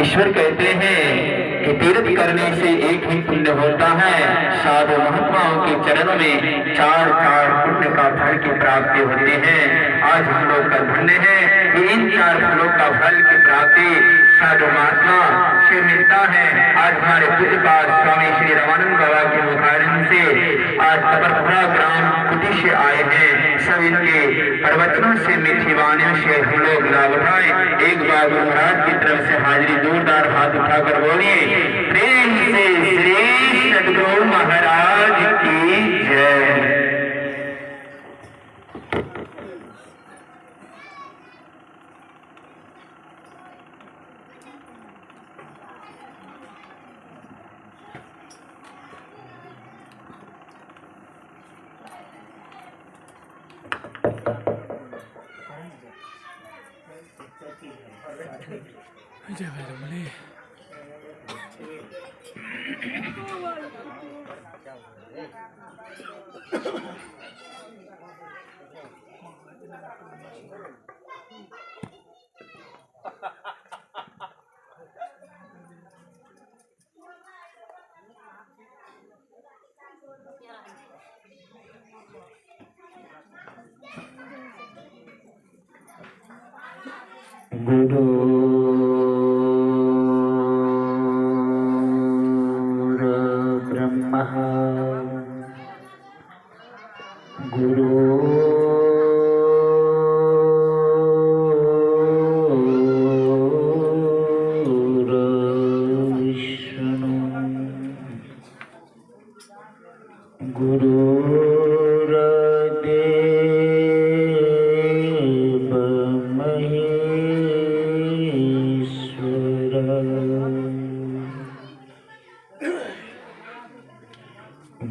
ईश्वर कहते हैं कि तीर्थ करने से एक ही पुण्य होता है, साधु महात्माओं के चरणों में चार चार पुण्य का फल की प्राप्ति होती है। आज हम लोग का धन्य है कि इन चार फलों का फल की प्राप्ति साधु महात्मा से मिलता है। आज हमारे पूज्यपाद स्वामी श्री रामानंद बाबा के मुखारविंद से आज तपरपुरा ग्राम कुटी से आए हैं। सब इनके प्रवचनों से मीठी वाणियों से हम लोग लाभ उठाए। एक बार गुरु महाराज की तरफ से हाजिरी जोरदार हाथ उठाकर बोलिए प्रेम से श्री सद्गुरु महाराज की जय। गुरु ब्रह्मा गुरु विष्णु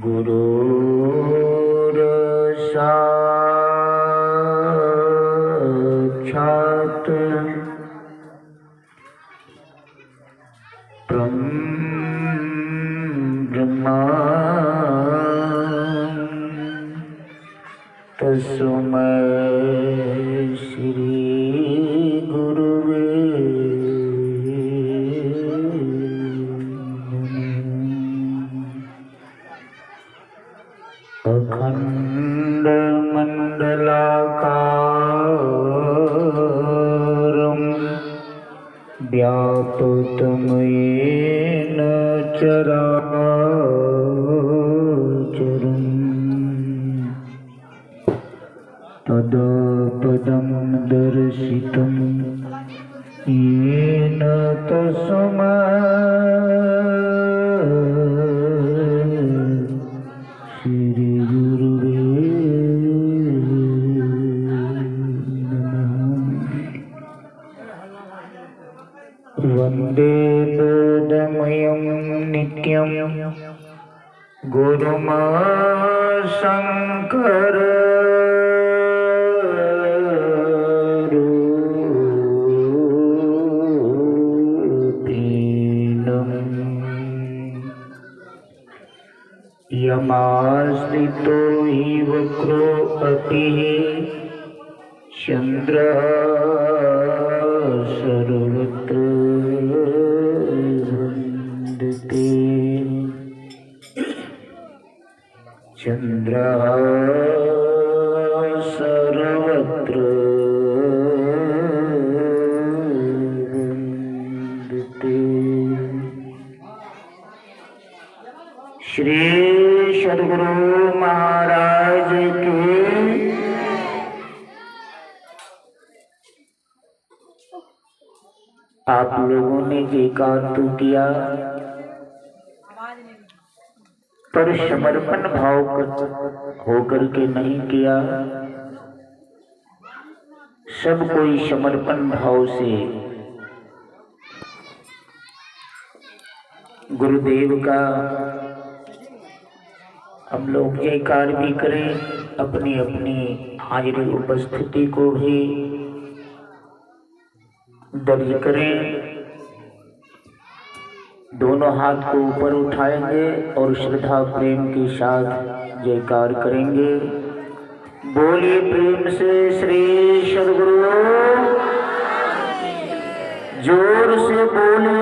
गुरुर्देव साक्षात् ब्रह्मा तस्मै श्री गुरुवे अखंड मंडलाकारं व्याप्तं येन चराचरम् तत्पदं दर्शितं येन तस्मै श्री गुरुवे नमः। वन्दे बोधमयं नित्यं गुरुं शङ्कर यमाश्रितो हि वक्रो अतिः चन्द्रः सर्वत्र वन्दते चन्द्रः सर्वत्र वन्दते। श्री सद्गुरु महाराज की आप लोगों ने जयकार तो किया पर समर्पण भाव होकर के नहीं किया। सब कोई समर्पण भाव से गुरुदेव का हम लोग जयकार भी करें, अपनी अपनी हाजिरी उपस्थिति को भी दर्ज करें। दोनों हाथ को ऊपर उठाएंगे और श्रद्धा प्रेम के साथ जयकार करेंगे। बोलिए प्रेम से श्री सद्गुरु, जोर से बोले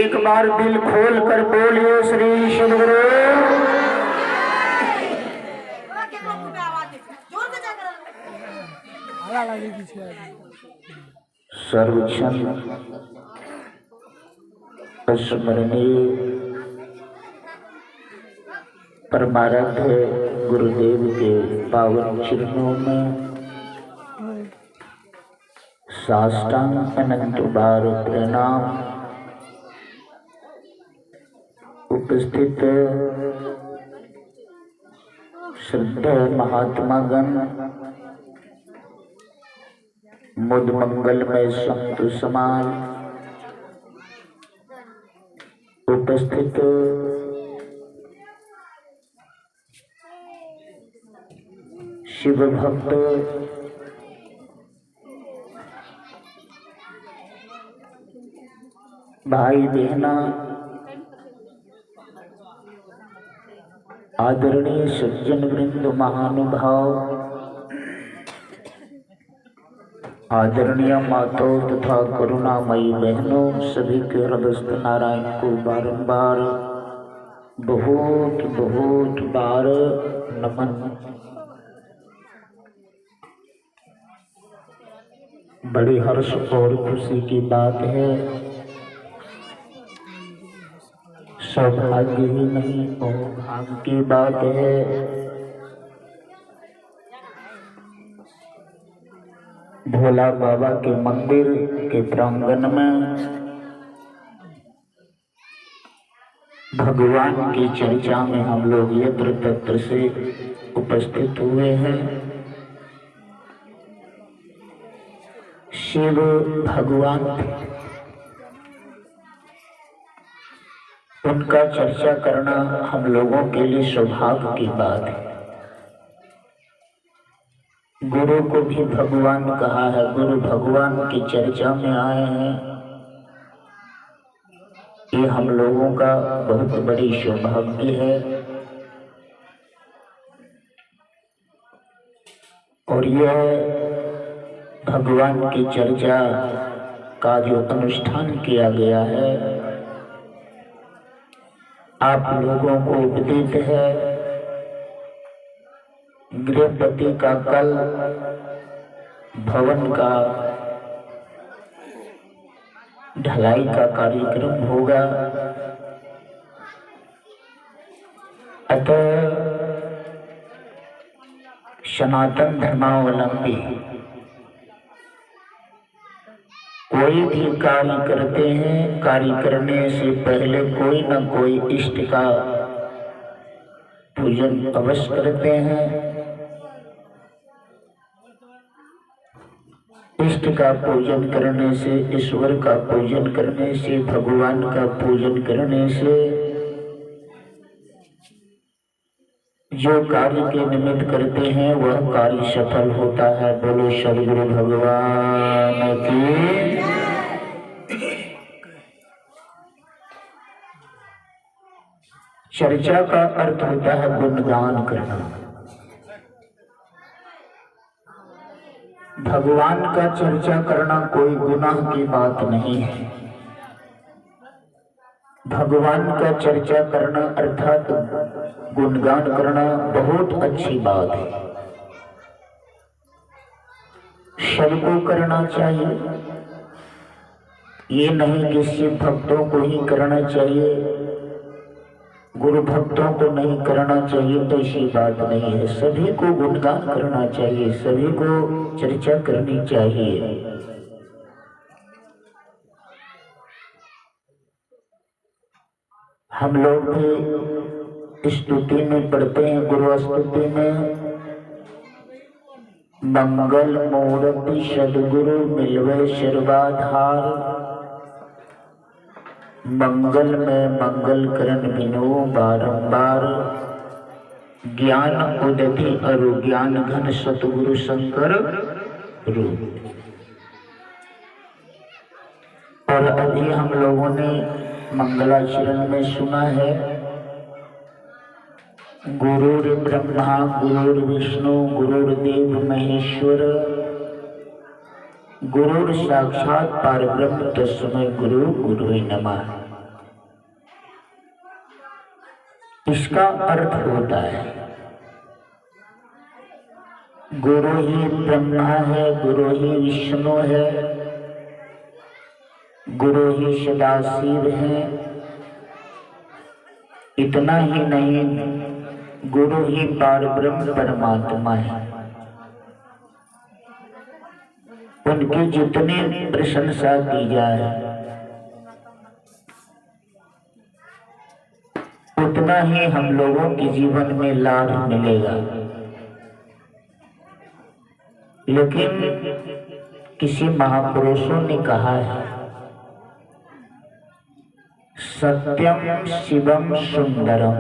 एक बार दिल खोल कर बोलिए श्री सद्गुरु। सर्वक्षण स्मरणीय परमाराध्य गुरुदेव के पावन चरणों में साष्टांग अनंत बार प्रणाम। उपस्थित श्रद्धेय महात्मागण, मुद मंगलमय संत समाज, उपस्थित शिव भक्त, भाई बहना, आदरणीय सज्जन वृंद, महानुभाव, आदरणीय माताओं तथा करुणामयी बहनों, सभी के हृदयस्थ नारायण को बारंबार बहुत बहुत बार नमन। बड़ी हर्ष और खुशी की बात है, सौभाग्य ही नहीं और भाग्य की बात है, भोला बाबा के मंदिर के प्रांगण में भगवान की चर्चा में हम लोग यत्र तत्र से उपस्थित हुए हैं। शिव भगवान, उनका चर्चा करना हम लोगों के लिए सौभाग्य की बात है। गुरु को भी भगवान कहा है, गुरु भगवान की चर्चा में आए हैं, ये हम लोगों का बहुत बड़ी सौभाग्य है। और यह भगवान की चर्चा का जो अनुष्ठान किया गया है, आप लोगों को विदित है। गृहपति का कल भवन का ढलाई का कार्यक्रम होगा, अतः सनातन धर्मावलंबी कोई भी कार्य करते हैं, कार्य करने से पहले कोई न कोई इष्ट का पूजन अवश्य करते हैं। इष्ट का पूजन करने से, ईश्वर का पूजन करने से, भगवान का पूजन करने से जो कार्य के निमित्त करते हैं वह कार्य सफल होता है। बोलो सद्गुरु भगवान की। चर्चा का अर्थ होता है गुणगान करना। भगवान का चर्चा करना कोई गुनाह की बात नहीं है। भगवान का चर्चा करना अर्थात गुणगान करना बहुत अच्छी बात है, सबको करना चाहिए। ये नहीं कि सिर्फ भक्तों को ही करना चाहिए, गुरु भक्तों को नहीं करना चाहिए, तो ऐसी बात नहीं है। सभी को गुणगान करना चाहिए, सभी को चर्चा करनी चाहिए। हम लोग भी स्तुति में पढ़ते हैं, गुरु स्तुति में, मंगल मूर्ति सद्गुरु मिलवे सर्वाधार, मंगल में मंगल करण बिनु बारंबार, ज्ञान उदधि अरु ज्ञान घन सतगुरु शंकर रूप। और अभी हम लोगों ने मंगलाचरण में सुना है, गुरुर् ब्रह्मा गुरुर् विष्णु गुरुर्देव महेश्वर, गुरुर् साक्षात् परब्रह्म तस्मै गुरु गुरुवे नमः। इसका अर्थ होता है गुरु ही ब्रह्मा है, गुरु ही विष्णु है, गुरु ही सदाशिव है। इतना ही नहीं, गुरु ही पारब्रह्म परमात्मा है। उनकी जितनी प्रशंसा की जाए उतना ही हम लोगों के जीवन में लाभ मिलेगा। लेकिन किसी महापुरुषों ने कहा है, सत्यम शिवम सुंदरम।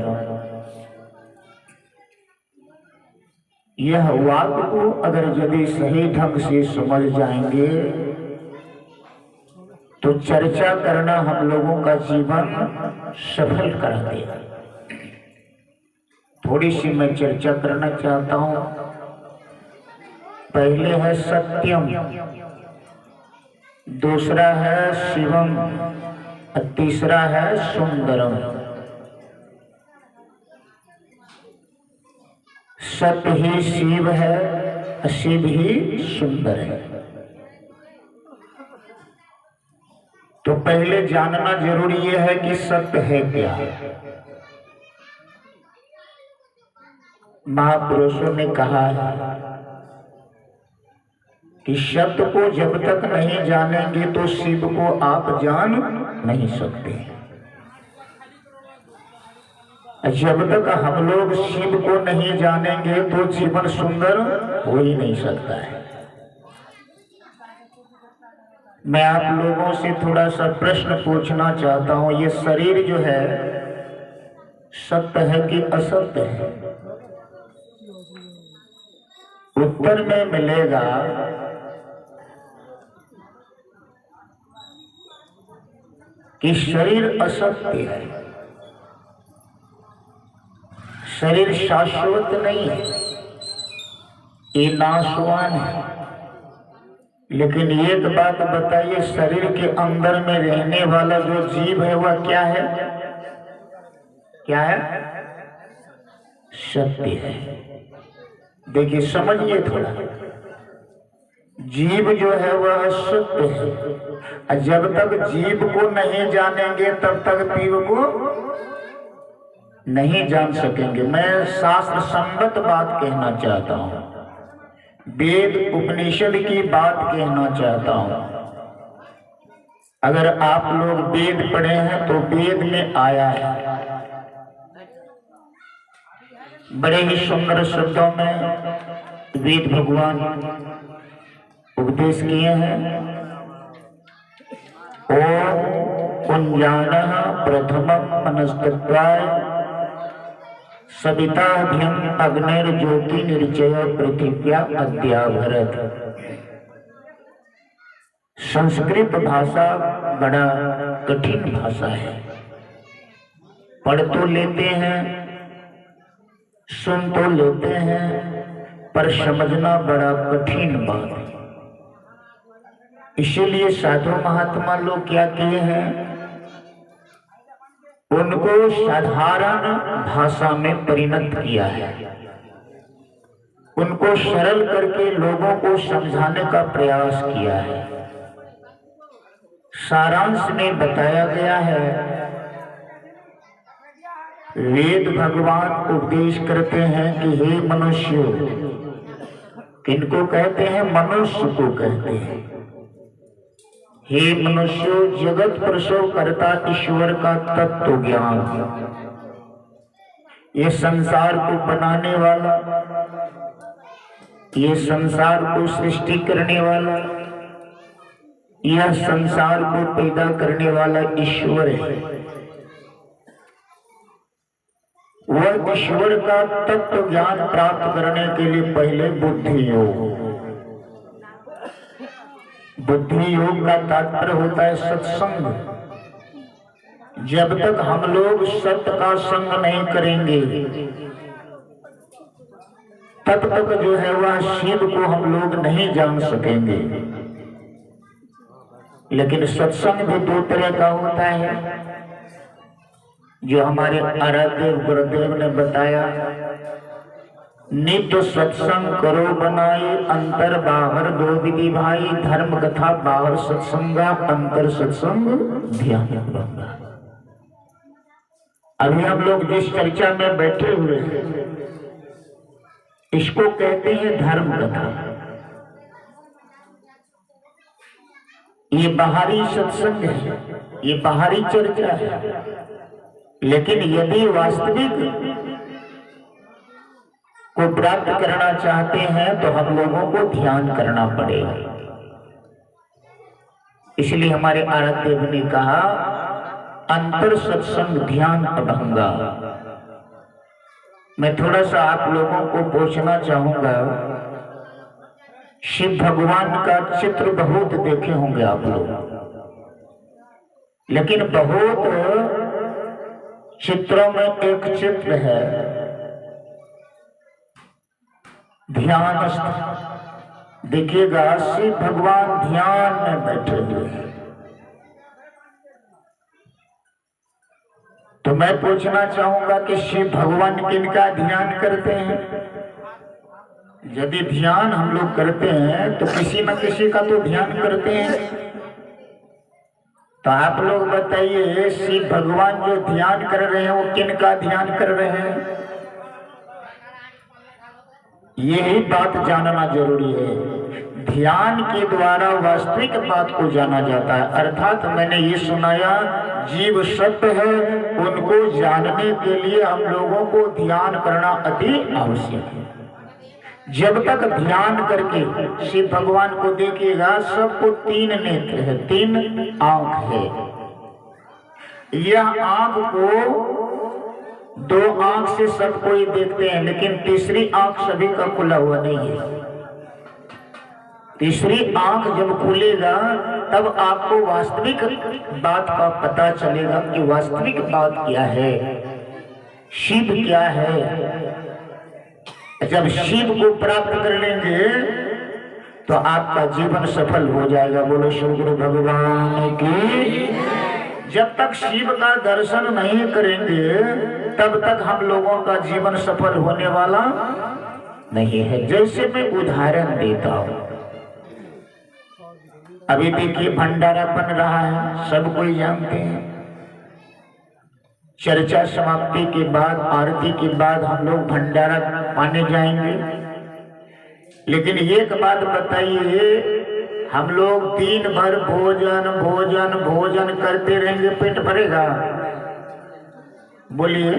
यह वाक्य को अगर यदि सही ढंग से समझ जाएंगे तो चर्चा करना हम लोगों का जीवन सफल कर देगा। थोड़ी सी मैं चर्चा करना चाहता हूं। पहले है सत्यम, दूसरा है शिवम, तीसरा है सुंदरम। सत्य ही शिव है, शिव ही सुंदर है। तो पहले जानना जरूरी यह है कि सत्य है क्या। महापुरुषों ने कहा है कि सत्य को जब तक नहीं जानेंगे तो शिव को आप जान नहीं सकते। जब तक हम लोग शिव को नहीं जानेंगे तो जीवन सुंदर हो ही नहीं सकता है। मैं आप लोगों से थोड़ा सा प्रश्न पूछना चाहता हूं, ये शरीर जो है सत्य है कि असत्य है? उत्तर में मिलेगा कि शरीर असत्य है। शरीर शाश्वत नहीं है, ये नाशवान है। लेकिन एक बात बताइए, शरीर के अंदर में रहने वाला जो जीव है वह क्या है? क्या है? सत्य है। देखिए समझिए थोड़ा, जीव जो है वह सत्य है। जब तक जीव को नहीं जानेंगे तब तक जीव को नहीं जान सकेंगे। मैं शास्त्र सम्मत बात कहना चाहता हूं, वेद उपनिषद की बात कहना चाहता हूं। अगर आप लोग वेद पढ़े हैं तो वेद में आया है, बड़े ही सुंदर शब्दों में वेद भगवान उपदेश किए हैं। ओम कुंजानः प्रथमं मनस्तत्वाय सविताभ्यं अग्निर्ज्योति निर्जय पृथिव्या अद्याभरत। संस्कृत भाषा बड़ा कठिन भाषा है। पढ़ तो लेते हैं, सुन तो लेते हैं, पर समझना बड़ा कठिन बात है। इसीलिए साधु महात्मा लोग क्या किए हैं, उनको साधारण भाषा में परिणत किया है। उनको सरल करके लोगों को समझाने का प्रयास किया है। सारांश में बताया गया है, वेद भगवान उपदेश करते हैं कि हे मनुष्य, किनको कहते हैं? मनुष्य को कहते हैं। हे मनुष्य, जगत प्रसव करता ईश्वर का तत्व ज्ञान, ये संसार को बनाने वाला, ये संसार को सृष्टि करने वाला, यह संसार को पैदा करने वाला ईश्वर है। वह ईश्वर का तत्व ज्ञान प्राप्त करने के लिए पहले बुद्धि योग, बुद्धि योग का तात्पर्य होता है सत्संग। जब तक हम लोग सत्य का संग नहीं करेंगे तब तक जो है वह शिव को हम लोग नहीं जान सकेंगे। लेकिन सत्संग भी दो तरह का होता है। जो हमारे आराध्य गुरुदेव ने बताया, नित्य सत्संग करो बनाए, अंतर बाहर दो विधि भाई, धर्म कथा बाहर सत्संगा, अंतर सत्संग ध्यान भंगा। अभी हम लोग जिस चर्चा में बैठे हुए हैं इसको कहते हैं धर्म कथा। ये बाहरी सत्संग है, ये बाहरी चर्चा है, लेकिन यदि वास्तविक को प्राप्त करना चाहते हैं तो हम लोगों को ध्यान करना पड़ेगा। इसलिए हमारे आराध्य ने कहा अंतर सत्संग ध्यान अभंगा। मैं थोड़ा सा आप लोगों को पूछना चाहूंगा, शिव भगवान का चित्र बहुत देखे होंगे आप लोग, लेकिन बहुत चित्रों में एक चित्र है ध्यानस्थ। देखिएगा शिव भगवान ध्यान में बैठे हुए हैं। तो मैं पूछना चाहूंगा कि शिव भगवान किनका ध्यान करते हैं? यदि ध्यान हम लोग करते हैं तो किसी न किसी का तो ध्यान करते हैं। तो आप लोग बताइए, शिव भगवान जो ध्यान कर रहे हैं वो किनका ध्यान कर रहे हैं? यही बात जानना जरूरी है। ध्यान के द्वारा वास्तविक बात को जाना जाता है। अर्थात मैंने ये सुनाया, जीव सत्य है, उनको जानने के लिए हम लोगों को ध्यान करना अति आवश्यक है। जब तक ध्यान करके शिव भगवान को देखिएगा, सबको तीन नेत्र है, तीन आंख है। यह आंख को दो आंख से सब कोई देखते हैं, लेकिन तीसरी आंख सभी का खुला हुआ नहीं है। तीसरी आंख जब खुलेगा तब आपको वास्तविक बात का पता चलेगा कि वास्तविक बात क्या है, शिव क्या है। जब शिव को प्राप्त कर लेंगे तो आपका जीवन सफल हो जाएगा। बोलो शिव गुरु भगवान की। जब तक शिव का दर्शन नहीं करेंगे तब तक हम लोगों का जीवन सफल होने वाला नहीं है। जैसे मैं उदाहरण देता हूं, अभी देखिए भंडारा बन रहा है, सब कोई जानते हैं। चर्चा समाप्ति के बाद, आरती के बाद हम लोग भंडारा पाने जाएंगे। लेकिन एक बात बताइए, हम लोग दिन भर भोजन भोजन भोजन करते रहेंगे, पेट भरेगा? बोलिए।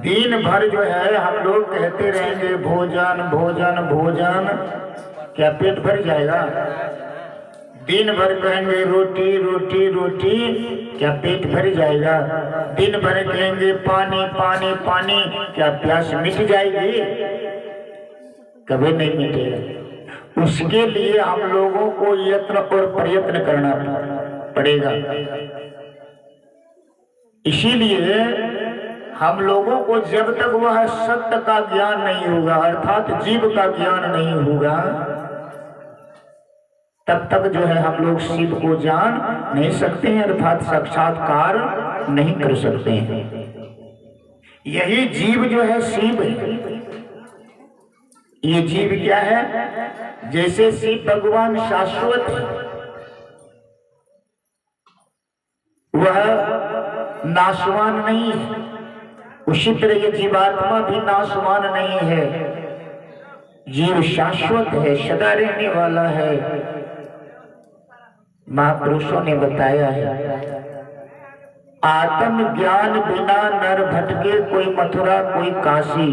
दिन भर जो है हम लोग कहते रहेंगे भोजन भोजन भोजन, क्या पेट भर जाएगा? दिन भर कहेंगे रोटी रोटी रोटी, क्या पेट भर जाएगा? दिन भर कहेंगे पानी पानी पानी, क्या प्यास मिट जाएगी? कभी नहीं मिटेगा। उसके लिए हम लोगों को यत्न और प्रयत्न करना पड़ेगा। इसीलिए हम लोगों को जब तक वह सत्य का ज्ञान नहीं होगा, अर्थात जीव का ज्ञान नहीं होगा, तब तक जो है हम लोग शिव को जान नहीं सकते हैं, अर्थात साक्षात्कार नहीं कर सकते हैं। यही जीव जो है शिव है। ये जीव क्या है? जैसे शिव भगवान शाश्वत है, वह नाशवान नहीं है, उसी तरह ये जीवात्मा भी नाशवान नहीं है। जीव शाश्वत है, सदा रहने वाला है। महापुरुषों ने बताया है, आत्म ज्ञान बिना नर भटके, कोई मथुरा कोई काशी,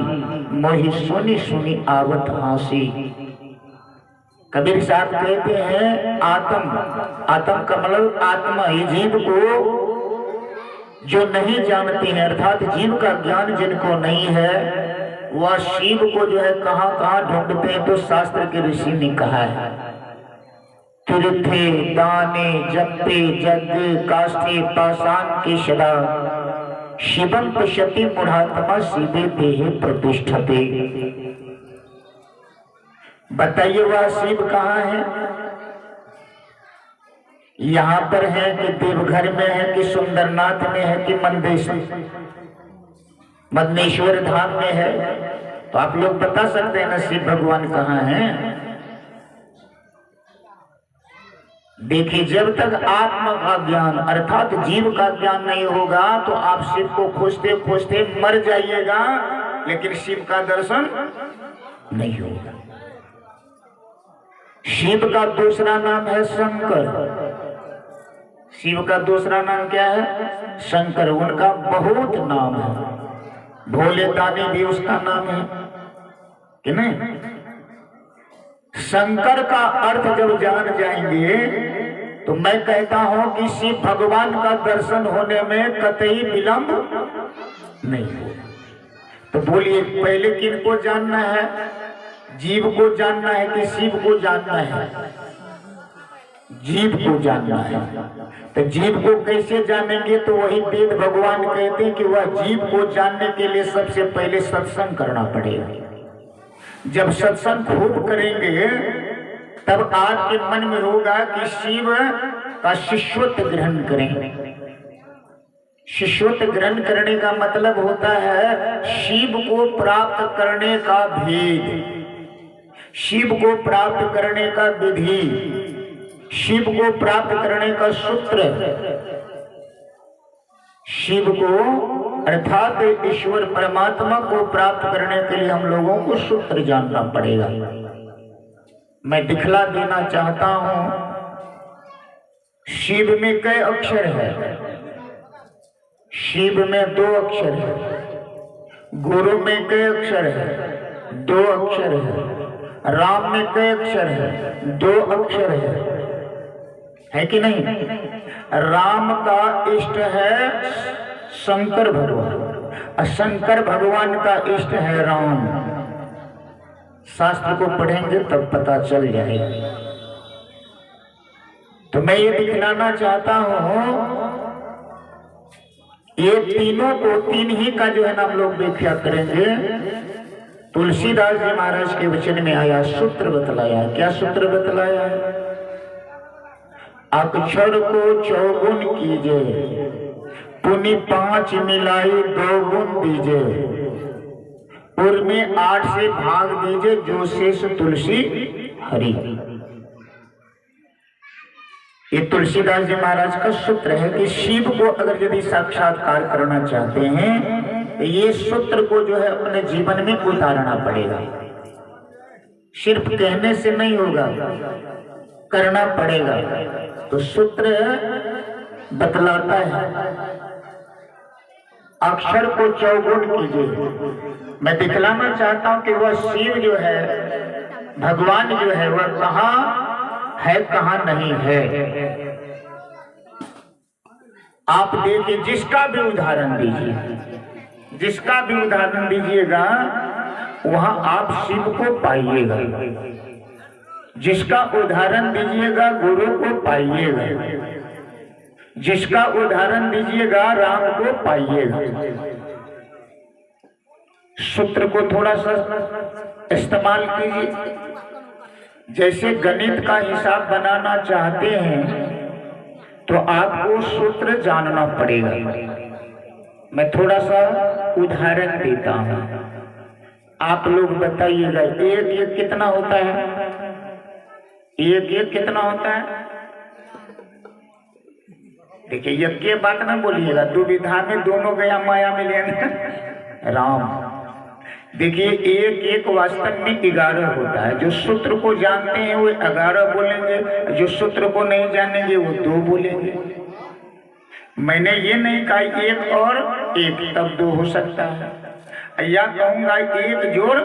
मोहि सुनी सुनी आवत हासी। कबीर साहब कहते हैं आत्म का मतलब आत्मा। ये जीव को जो नहीं जानते हैं, अर्थात जीव का ज्ञान जिनको नहीं है, वह शिव को जो है कहां कहां ढूंढते हैं। तो शास्त्र के ऋषि ने कहा है, तीर्थे दाने जपते जगे काष्ठे पाषाण के सदा, शिवं पश्यति मूढ़ात्मा शिवे देहे प्रतिष्ठते। बताइए वह शिव कहाँ है? यहाँ पर है कि देवघर में है कि सुंदरनाथ में है कि मदनेश्वर धाम में है? तो आप लोग बता सकते हैं ना शिव भगवान कहाँ हैं? देखिए, जब तक आत्मा का ज्ञान अर्थात जीव का ज्ञान नहीं होगा तो आप शिव को खोजते खोजते मर जाइएगा, लेकिन शिव का दर्शन नहीं होगा। शिव का दूसरा नाम है शंकर। शिव का दूसरा नाम क्या है? शंकर। उनका बहुत नाम है, भोले दानी भी उसका नाम है कि नहीं? शंकर का अर्थ जब जान जाएंगे तो मैं कहता हूं कि शिव भगवान का दर्शन होने में कतई विलंब नहीं होगा। तो बोलिए, पहले किन को जानना है? जीव को जानना है कि शिव को जानना है? जीव को जानना है। तो जीव को कैसे जानेंगे? तो वही वेद भगवान कहते हैं कि वह जीव को जानने के लिए सबसे पहले सत्संग करना पड़ेगा। जब सत्संग खूब करेंगे तब आपके मन में होगा कि शिव का शिष्यत्व ग्रहण करें। शिष्यत्व ग्रहण करने का मतलब होता है शिव को प्राप्त करने का भेद, शिव को प्राप्त करने का विधि, शिव को प्राप्त करने का सूत्र। शिव को अर्थात ईश्वर परमात्मा को प्राप्त करने के लिए हम लोगों को सूत्र जानना पड़ेगा। मैं दिखला देना चाहता हूं, शिव में कई अक्षर है? शिव में 2 अक्षर है। गुरु में कई अक्षर है? 2 अक्षर है। राम में कई अक्षर है? 2 अक्षर है कि नहीं? राम का इष्ट है शंकर भगवान, शंकर भगवान का इष्ट है राम। शास्त्र को पढ़ेंगे तब पता चल जाएगा। तो मैं ये दिखलाना चाहता हूं, ये तीनों को, 3 ही का जो है ना हम लोग व्याख्या करेंगे। तुलसीदास जी महाराज के वचन में आया, सूत्र बतलाया। क्या सूत्र बतलाया? अक्षर को चौगुन कीजिए, पुनि 5 मिलाई 2 गुण दीजिए, उर्में 8 से भाग दीजिए, जो शेष तुलसी हरि। ये तुलसीदास जी महाराज का सूत्र है कि शिव को अगर यदि साक्षात्कार करना चाहते हैं तो ये सूत्र को जो है अपने जीवन में उतारना पड़ेगा। सिर्फ कहने से नहीं होगा, करना पड़ेगा। तो सूत्र बतलाता है, अक्षर को चौगुन कीजिए। मैं दिखलाना चाहता हूं कि वह शिव जो है, भगवान जो है, वह कहाँ है कहाँ नहीं है। आप देखिए, जिसका भी उदाहरण दीजिए, जिसका भी उदाहरण दीजिएगा वहां आप शिव को पाइएगा। जिसका उदाहरण दीजिएगा गुरु को पाइएगा, जिसका उदाहरण दीजिएगा राम को पाइएगा। सूत्र को थोड़ा सा इस्तेमाल कीजिए। जैसे गणित का हिसाब बनाना चाहते हैं तो आपको सूत्र जानना पड़ेगा। मैं थोड़ा सा उदाहरण देता हूं, आप लोग बताइएगा। 1 कितना होता है? 1 कितना होता है? देखिए, ये बात ना बोलिएगा, दुविधा में दोनों गया माया में लेना राम। देखिए, 1 वास्तव में 11 होता है। जो सूत्र को जानते हैं वो 11 बोलेंगे, जो सूत्र को नहीं जानेंगे वो 2 बोलेंगे। मैंने ये नहीं कहा 1 और 1 तब 2 हो सकता है, या कहूंगा 1 जोड़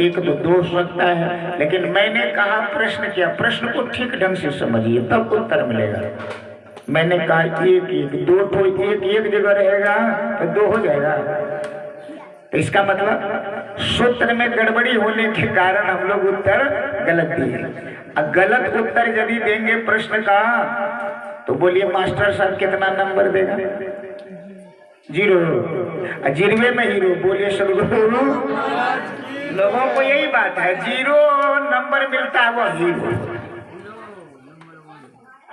1 तो 2 हो सकता है। लेकिन मैंने कहा, प्रश्न किया, प्रश्न को ठीक ढंग से समझिए तब उत्तर मिलेगा। मैंने कहा 1 2 तो 1 जगह रहेगा तो 2 हो जाएगा। तो इसका मतलब सूत्र में गड़बड़ी होने के कारण हम लोग उत्तर गलत दिए। गलत उत्तर यदि देंगे प्रश्न का तो बोलिए मास्टर साहब कितना नंबर देगा? 0। 0 में हीरो बोलिए सदगुरु। लोगों को यही बात है, 0 नंबर मिलता है वो हीरो।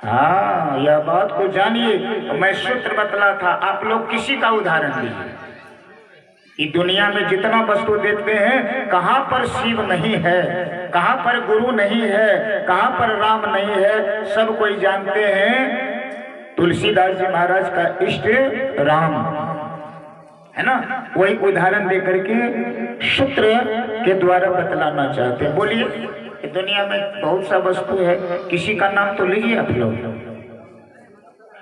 हाँ, यह बात को जानिए। मैं सूत्र बतला था, आप लोग किसी का उदाहरण लीजिए। इस दुनिया में जितना वस्तु देखते हैं, कहाँ पर शिव नहीं है, कहाँ पर गुरु नहीं है, कहाँ पर राम नहीं है, सब कोई जानते हैं तुलसीदास जी महाराज का इष्ट राम है ना। वही उदाहरण देकर के सूत्र के द्वारा बतलाना चाहते हैं। बोलिए, दुनिया में बहुत सा वस्तु है, किसी का नाम तो लीजिए आप लोग,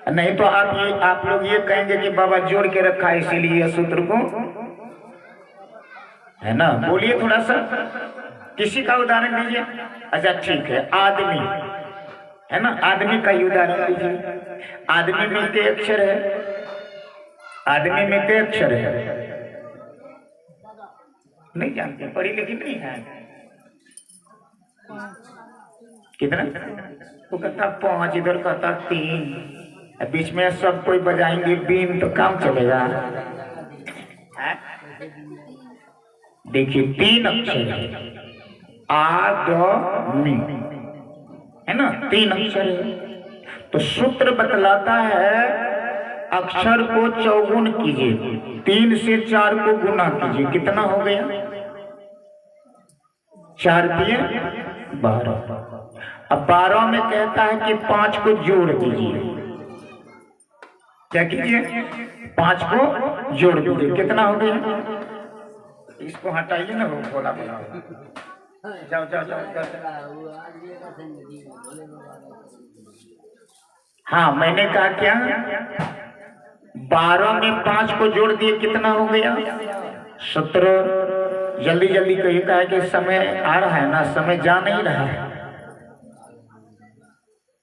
नहीं तो आप लोग ये कहेंगे कि बाबा जोड़ के रखा है इसीलिए सूत्र को, है ना। बोलिए थोड़ा सा, किसी का उदाहरण दीजिए। अच्छा ठीक है, आदमी है ना, आदमी का उदाहरण दीजिए। आदमी में के अक्षर है, आदमी में के अक्षर है, नहीं जानते, पढ़ी लिखी नहीं है। कितना? वो कहता 5, इधर कहता 3, बीच में सब कोई बजाएंगे बीन तो काम चलेगा। देखिए 3 अक्षर है, आदमी है ना, 3 अक्षर है। तो सूत्र बतलाता है अक्षर को चौगुन कीजिए, 3 से 4 को गुना कीजिए, कितना हो गया? 4 दिए 12। अब 12 में कहता है कि 5 को जोड़ दीजिए। क्या कीजिए? 5 को जोड़ दीजिए, कितना हो गया? इसको हटाइए ना, वो बोला जाओ जाओ जाओ। हाँ, मैंने कहा क्या? 12 में 5 को जोड़ दिए, कितना हो गया? 17। जल्दी जल्दी कहिए, कहा कि समय आ रहा है ना, समय जा नहीं रहा है।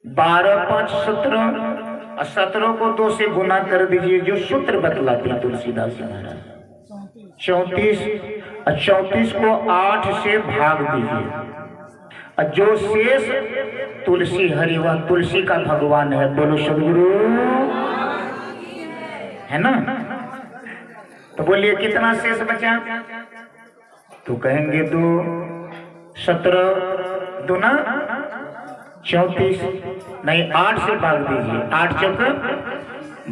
12 5 17, और 17 को 2 से गुना कर दीजिए, जो सूत्र बतलाते हैं तुलसीदास जी महाराज। 34, और 34 को 8 से भाग दीजिए, और जो शेष तुलसी हरिवन, तुलसी का भगवान है, बोलो सदगुरु, है ना। तो बोलिए कितना शेष बचा? तो कहेंगे 2, 17 दूना 34, नहीं 8 से भाग दीजिए, 8 चौक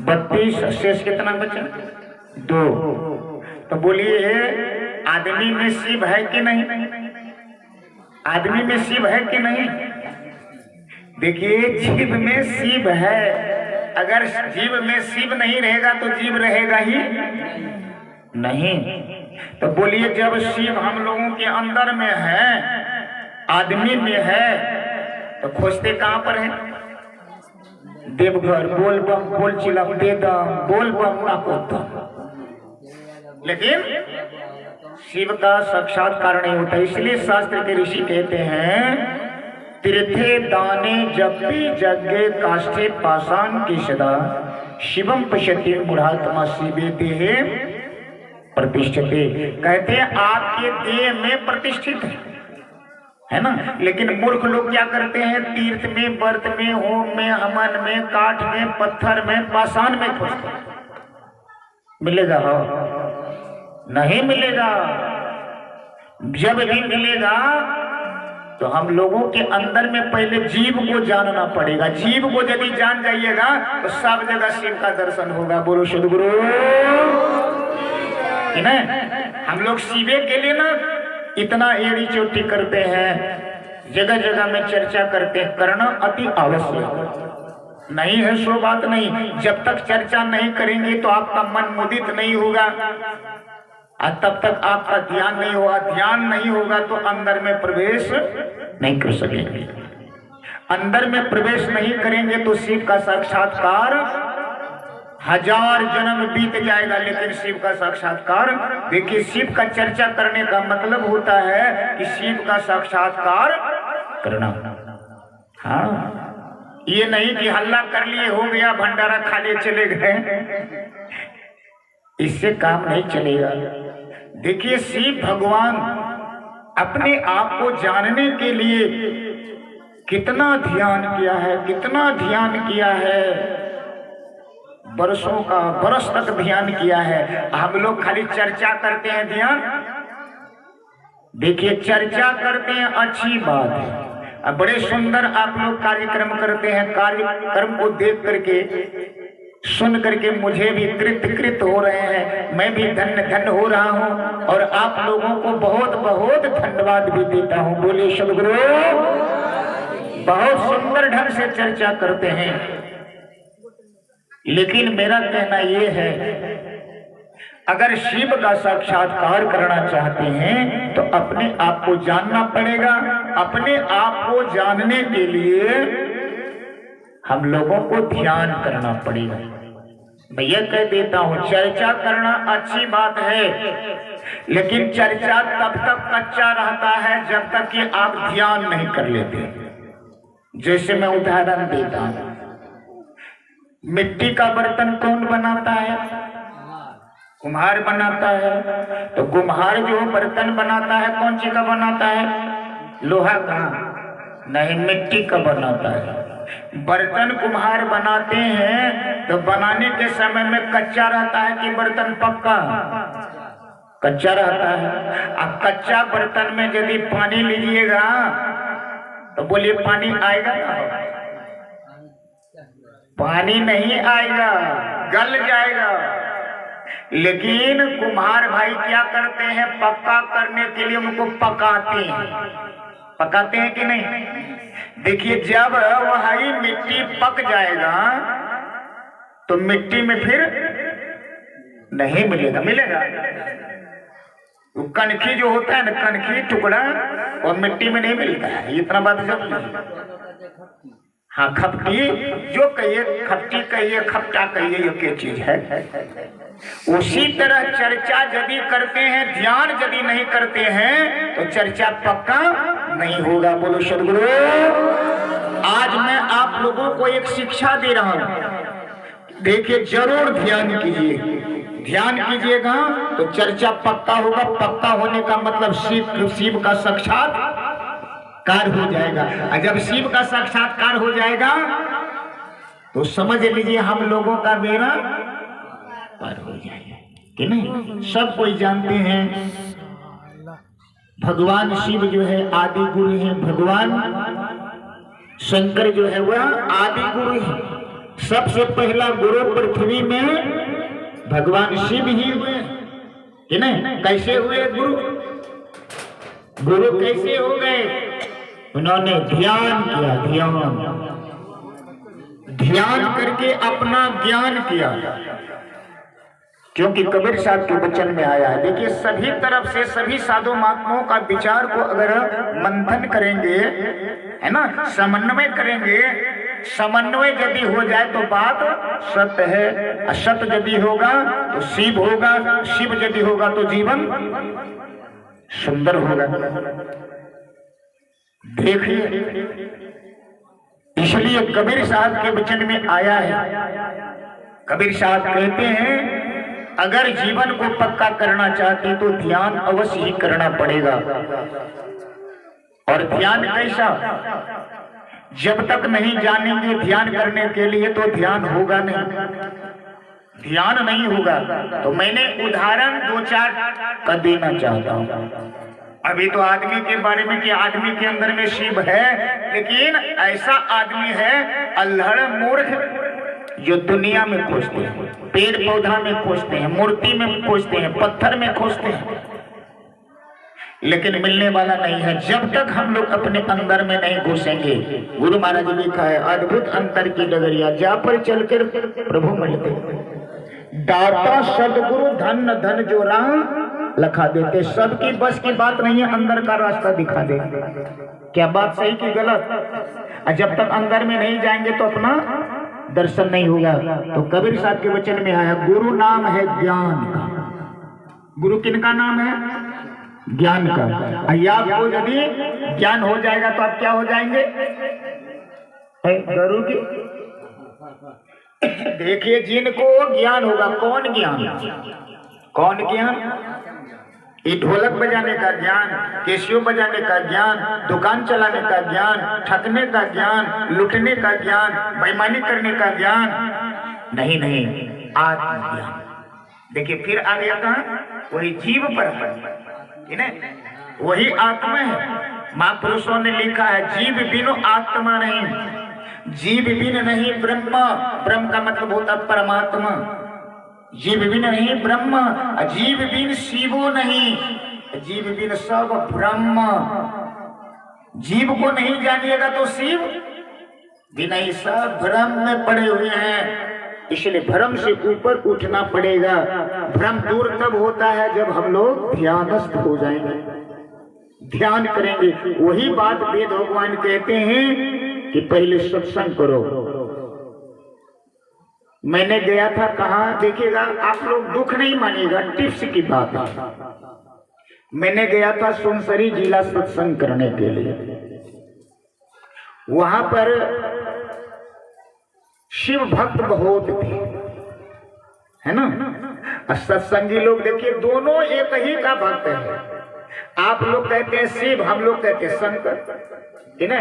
32, शेष कितना बचा? 2। तो बोलिए आदमी में शिव है कि नहीं? आदमी में शिव है कि नहीं? देखिए जीव में शिव है, अगर जीव में शिव नहीं रहेगा तो जीव रहेगा ही नहीं। तो बोलिए जब शिव हम लोगों के अंदर में है, आदमी में है, तो खोजते कहां पर है? देवघर, बोल बम, बोल चिलम, दे दम, बोल बम ना कोता। लेकिन शिव का साक्षात्कार नहीं होता। इसलिए शास्त्र के ऋषि कहते हैं तीर्थे दाने जपी यज्ञे काष्ठे पाषाण के सदा शिवम पश्यति मूढ़ात्मा शिवे देहे प्रतिष्ठते। कहते हैं आपके देह में प्रतिष्ठित है ना। लेकिन मूर्ख लोग क्या करते हैं? तीर्थ में, व्रत में, होम में, हवन में, काठ में, पत्थर में, पाषाण में खोजते हैं। मिलेगा? हो नहीं मिलेगा। जब भी मिलेगा तो हम लोगों के अंदर में पहले जीव को जानना पड़ेगा। जीव को यदि जान जाइएगा तो सब जगह शिव का दर्शन होगा। बोलो सद्गुरु। हम लोग शिवे के लिए ना इतना एड़ी चोटी करते हैं, जगह जगह में चर्चा करते हैं। करना अति आवश्यक नहीं है, सो बात नहीं। जब तक चर्चा नहीं करेंगे तो आपका मन मुदित नहीं होगा, और तब तक आपका ध्यान नहीं होगा। ध्यान नहीं होगा तो अंदर में प्रवेश नहीं कर सकेंगे। अंदर में प्रवेश नहीं करेंगे तो शिव का साक्षात्कार 1000 जन्म बीत जाएगा, लेकिन शिव का साक्षात्कार। देखिए शिव का चर्चा करने का मतलब होता है कि शिव का साक्षात्कार करना। हाँ, ये नहीं कि हल्ला कर लिए हो गया, भंडारा खा लिए चले गए, इससे काम नहीं चलेगा। देखिए शिव भगवान अपने आप को जानने के लिए कितना ध्यान किया है, कितना ध्यान किया है, बरसों का बरस तक ध्यान किया है। हम लोग खाली चर्चा करते हैं, ध्यान। देखिए चर्चा करते हैं अच्छी बात है, अब बड़े सुंदर आप लोग कार्यक्रम करते हैं, कार्यक्रम को देख करके सुन करके मुझे भी कृत हो रहे हैं, मैं भी धन्य धन्य हो रहा हूं और आप लोगों को बहुत बहुत धन्यवाद भी देता हूं। बोले सद्गुरु। बहुत सुंदर ढंग से चर्चा करते हैं, लेकिन मेरा कहना यह है, अगर शिव का साक्षात्कार करना चाहते हैं तो अपने आप को जानना पड़ेगा। अपने आप को जानने के लिए हम लोगों को ध्यान करना पड़ेगा। मैं यह कह देता हूं, चर्चा करना अच्छी बात है, लेकिन चर्चा तब तक कच्चा रहता है जब तक कि आप ध्यान नहीं कर लेते। जैसे मैं उदाहरण देता हूं, मिट्टी का बर्तन कौन बनाता है? कुम्हार बनाता है। तो कुम्हार जो बर्तन बनाता है कौन सी का बनाता है? लोहा का नहीं, मिट्टी का बनाता है। बर्तन कुम्हार बनाते हैं तो बनाने के समय में कच्चा रहता है कि बर्तन पक्का? कच्चा रहता है। अब कच्चा बर्तन में यदि पानी लीजिएगा तो बोलिए पानी आएगा? पानी नहीं आएगा, गल जाएगा। लेकिन कुम्हार भाई क्या करते हैं? पक्का करने के लिए उनको पकाते हैं। पकाते हैं कि नहीं? देखिए, जब वही मिट्टी पक जाएगा तो मिट्टी में फिर नहीं मिलेगा। मिलेगा? वो कनखी जो होता है ना, कनखी टुकड़ा, और मिट्टी में नहीं मिलता है। इतना बात समझ। हाँ, खपटी जो कहिए, खपटी कहिए, खपटा कहिए, ये क्या चीज है। उसी तरह चर्चा यदि करते हैं, ध्यान यदि नहीं करते हैं तो चर्चा पक्का नहीं होगा। बोलो सद्गुरु। आज मैं आप लोगों को एक शिक्षा दे रहा हूं, देखिए जरूर ध्यान कीजिए। ध्यान कीजिएगा तो चर्चा पक्का होगा। पक्का होने का मतलब शिव का साक्षात्कार हो जाएगा। और जब शिव का साक्षात्कार हो जाएगा तो समझ लीजिए हम लोगों का बेड़ा पार हो जाएगा कि नहीं। सब कोई जानते हैं भगवान शिव जो है आदि गुरु है। भगवान शंकर जो है वह आदि गुरु है। सबसे पहला गुरु पृथ्वी में भगवान शिव ही हुए कि नहीं। कैसे हुए गुरु? गुरु कैसे हो गए? उन्होंने ध्यान किया। ध्यान करके अपना ज्ञान किया। क्योंकि कबीर साहब के वचन में आया है, देखिए सभी तरफ से सभी साधु महात्माओं का विचार को अगर मंथन करेंगे, है ना, समन्वय करेंगे, समन्वय यदि हो जाए तो बात सत्य है। असत्य यदि होगा तो शिव होगा, शिव यदि होगा तो जीवन सुंदर होगा। देखिए, इसलिए कबीर साहब के वचन में आया है। कबीर साहब कहते हैं, अगर जीवन को पक्का करना चाहते तो ध्यान अवश्य ही करना पड़ेगा। और ध्यान कैसा? जब तक नहीं जानेंगे ध्यान करने के लिए तो ध्यान होगा नहीं। ध्यान नहीं होगा तो मैंने उदाहरण 2-4 का देना चाहता हूं। अभी तो आदमी के बारे में कि आदमी के अंदर में शिव है, लेकिन ऐसा आदमी है अल्हड़ मूर्ख जो दुनिया में खोजते हैं, पेड़ पौधा में खोजते हैं, मूर्ति में खोजते हैं, पत्थर में खोजते हैं, लेकिन मिलने वाला नहीं है जब तक हम लोग अपने अंदर में नहीं घुसेंगे। गुरु महाराज ने लिखा है, अद्भुत अंतर की डगरिया जा पर चलकर प्रभु मिलते। दाता सदगुरु धन धन जो राह लखा देते। सबकी बस की बात नहीं है अंदर का रास्ता दिखा दे। क्या बात सही की गलत? जब तक अंदर में नहीं जाएंगे तो अपना दर्शन नहीं होगा। तो कबीर साहब के वचन में आया, गुरु नाम है ज्ञान का। गुरु किनका नाम है? ज्ञान का। आपको यदि ज्ञान हो जाएगा तो आप क्या हो जाएंगे? गुरु की। देखिए, जिनको ज्ञान होगा, कौन ज्ञान? कौन ज्ञान? ये ढोलक बजाने का ज्ञान, कैसियो बजाने का ज्ञान, दुकान चलाने का ज्ञान, ठगने का ज्ञान, लुटने का ज्ञान, बेईमानी करने का ज्ञान नहीं, आत्मज्ञान। देखिए फिर आ गया कहां? वही जीव पर है, वही आत्मा है। महापुरुषों ने लिखा है, जीव बिनु आत्मा नहीं, जीव बिन नहीं ब्रह्म, ब्रह्म का मतलब होता है परमात्मा, जीव बिन नहीं ब्रह्म, जीव बिन शिवो नहीं, जीव बिन सब ब्रह्म। जीव को नहीं जानिएगा तो शिव भी नहीं, सब भ्रम में पड़े हुए हैं। इसलिए भ्रम से ऊपर उठना पड़ेगा। भ्रम दूर तब होता है जब हम लोग ध्यानस्थ हो जाएंगे, ध्यान करेंगे। वही बात वेद भगवान कहते हैं कि पहले सत्संग करो। मैंने गया था कहाँ, देखिएगा आप लोग दुख नहीं मानिएगा, टिप्स की बात है। मैंने गया था सुनसरी जिला सत्संग करने के लिए। वहां पर शिव भक्त बहुत थे, है ना। सत्संगी लोग देखिए दोनों एक ही का भक्त है। आप लोग कहते हैं शिव, हम लोग कहते हैं शंकर, है ना।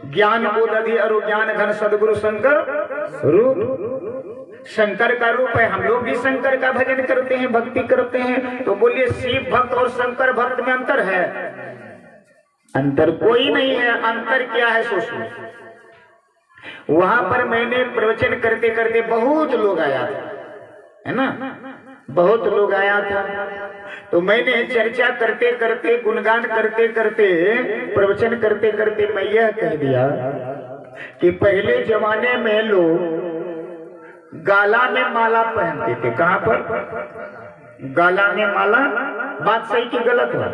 ज्ञान बोधि और ज्ञान घन सदगुरु शंकर रूप, शंकर का रूप है। हम लोग भी शंकर का भजन करते हैं, भक्ति करते हैं। तो बोलिए शिव भक्त और शंकर भक्त में अंतर है? अंतर कोई नहीं है। अंतर क्या है सोचो। वहां पर मैंने प्रवचन करते करते बहुत लोग आया था, है ना, बहुत लोग आया था। तो मैंने चर्चा करते करते, गुणगान करते करते, प्रवचन करते करते मैं यह कह दिया कि पहले जमाने में लोग गाला में माला पहनते थे। कहां पर? गाला में माला। बात सही कि गलत है?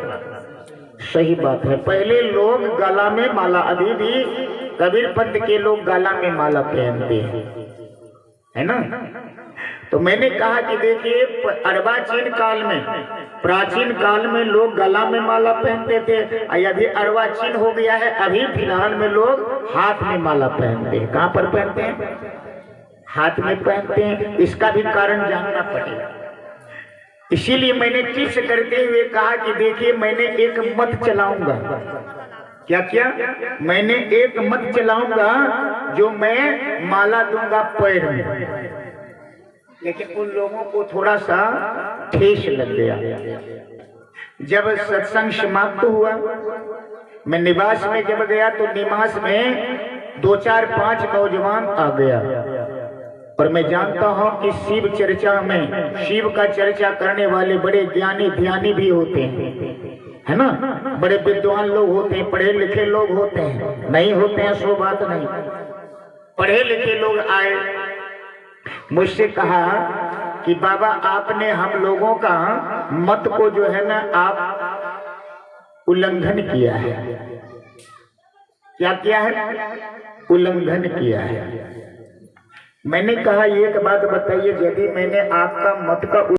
सही बात है। पहले लोग गला में माला, अभी भी कबीर पंथ के लोग गला में माला पहनते हैं, है ना। तो मैंने कहा कि देखिए अर्वाचीन काल में, प्राचीन काल में लोग गला में माला पहनते थे, अभी अर्वाचीन हो गया है। अभी फिलहाल में लोग हाथ में माला पहनते हैं। कहां पर पहनते हैं? हाथ में पहनते हैं। इसका भी कारण जानना पड़ेगा। इसीलिए मैंने टिप्स करते हुए कहा कि देखिए मैंने एक मत चलाऊंगा। क्या क्या? मैंने एक मत चलाऊंगा जो मैं माला दूंगा पैर में। लेकिन उन लोगों को थोड़ा सा ठेस लग गया। जब सत्संग समाप्त हुआ, मैं निवास में जब गया तो निवास में 2 4 5 नौजवान आ गया। और मैं जानता हूं कि शिव चर्चा में, शिव का चर्चा करने वाले बड़े ज्ञानी ध्यानी भी होते हैं, है ना। बड़े विद्वान लोग होते हैं, पढ़े लिखे लोग होते हैं, नहीं होते हैं सो बात नहीं। पढ़े लिखे लोग आए, मुझसे कहा कि बाबा आपने हम लोगों का मत को जो है ना आप उल्लंघन किया है। क्या किया है? उल्लंघन किया है। मैंने कहा एक बात बताइए, यदि मैंने आपका मत का